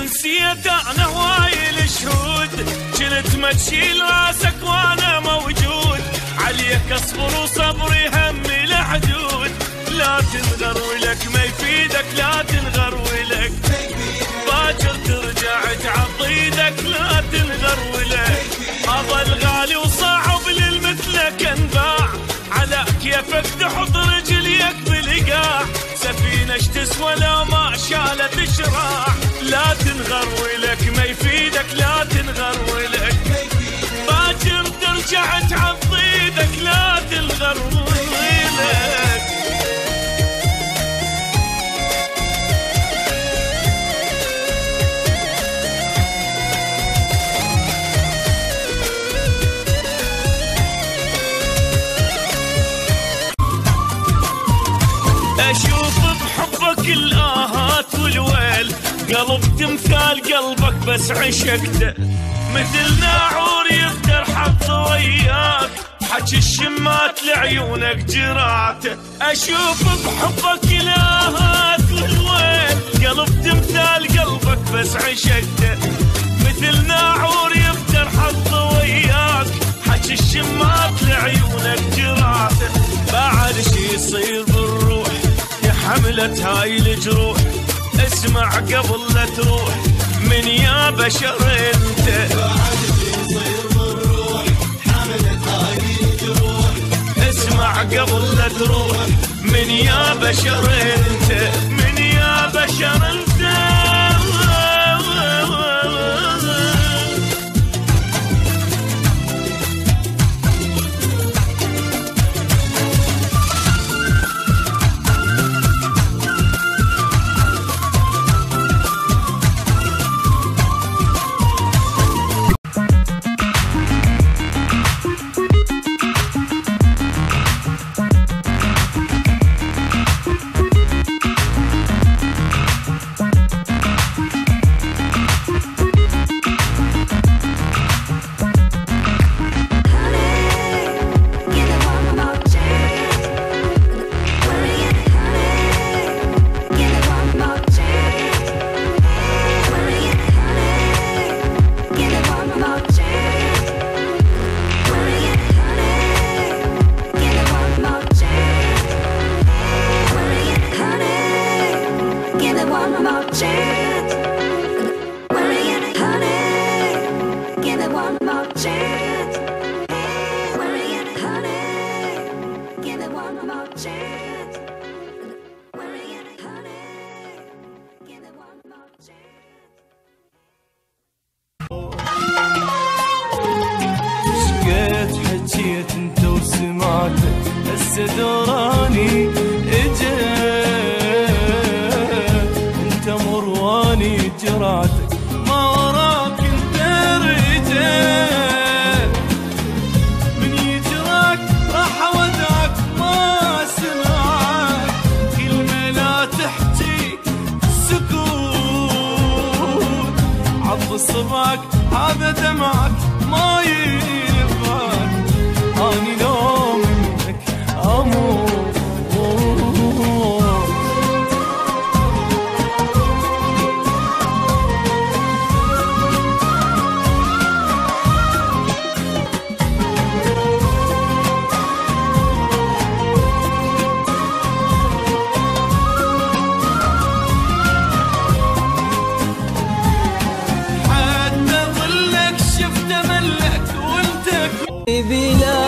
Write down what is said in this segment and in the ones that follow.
نسيت انا هواي الشهود، كنت ما تشيل راسك وانا موجود، عليك اصبر وصبري همي لحدود، لا تنغر ولك ما يفيدك، لا تنغر ولك باكر ترجع تعض ايدك، لا تنغر ولك هذا الغالي وصعب للمثلك انباع، على كيفك تحط رجليك بالقاع، سفينة اش تسوى لو ما شالت شراع، لا تنغر ولك ما يفيدك، لا تنغر ولك باكر ترجع تعض ايدك، لا تنغر ولك. اشوف بحبك الاهات والويل، قلب تمثال قلبك بس عشقته، مثل ناعور يقدر حظ وياك، حكي الشمات لعيونك جراته، اشوف بحبك الاهات والويل، قلب تمثال قلبك بس عشقته، مثل ناعور يقدر حظ وياك، حكي الشمات لعيونك جراته، بعد شي يصير بالروح حملت هاي الجروح، اسمع قبل لا تروح من يا بشر انت، بعد يصير بالروح حملت هاي الجروح، اسمع قبل لا تروح من يا بشر انت، من يا بشر انت. شقيت حكيت انت وسمعتك، هسه دوراني اجيت، انت مرواني جرعتك، ما وراك انت رجيت، من يجراك راح اودعك ما سمعك، كلمة لا تحكي سكوت، عض صبعك هذا دمعك ما ينفعك، اني لو منك اموت. بلا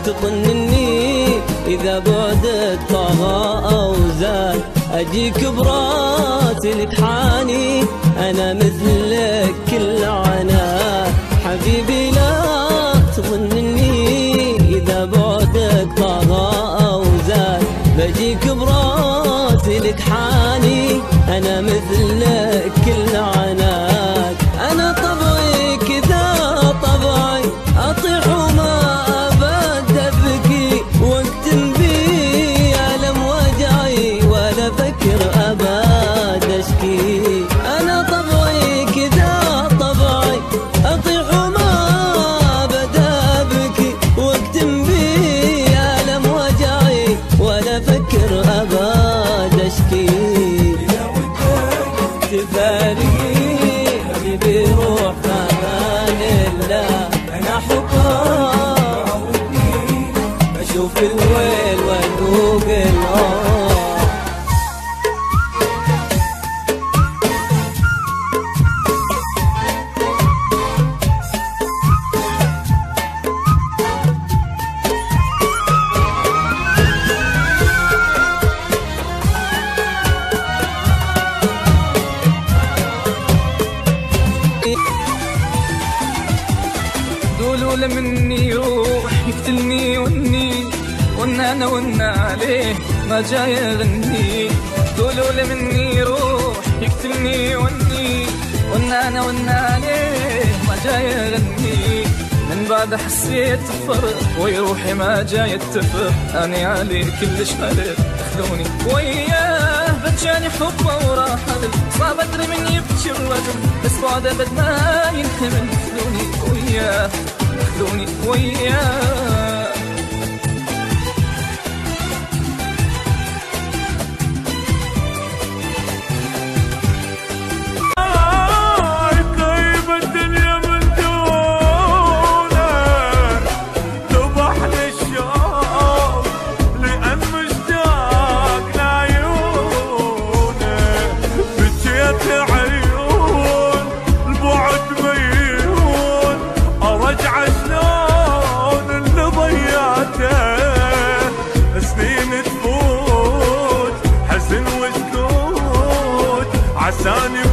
تظنني إذا بعدك طغى أو زاد، أجيك براسلك حاني، أنا مثلك كل عناد، حبيبي لا تظنني إذا بعدك طغى أو زاد، بجيك براسلك حاني، أنا مثلك كل عناد، أنا طبعي كذا طبعي أطيح وما أبد أبكي، واكتم بي ألم وجعي ولا فكر أبد أشكي، أنا طبعي كذا طبعي أطيح وما أبد أبكي، واكتم بي ألم وجعي ولا فكر أبد أشكي، إذا ودك تفارقني يروح فامان الله. انا حبها اشوف الويل وادوق النار. قولوا له مني يروح يقتلني وانا انا عليه ما جاي اغني. قولوا له مني يروح يقتلني وانا انا عليه ما جاي اغني. من بعد حسيت بفرق ويروحي ما جاي اتفق. اني عليه كلش ملل اخذوني وياه بجاني حبه وراح صعب ادري من يبكي الرجل بس بعد ابد ما ينحمل. اخذوني وياه اخذوني وياه. سنين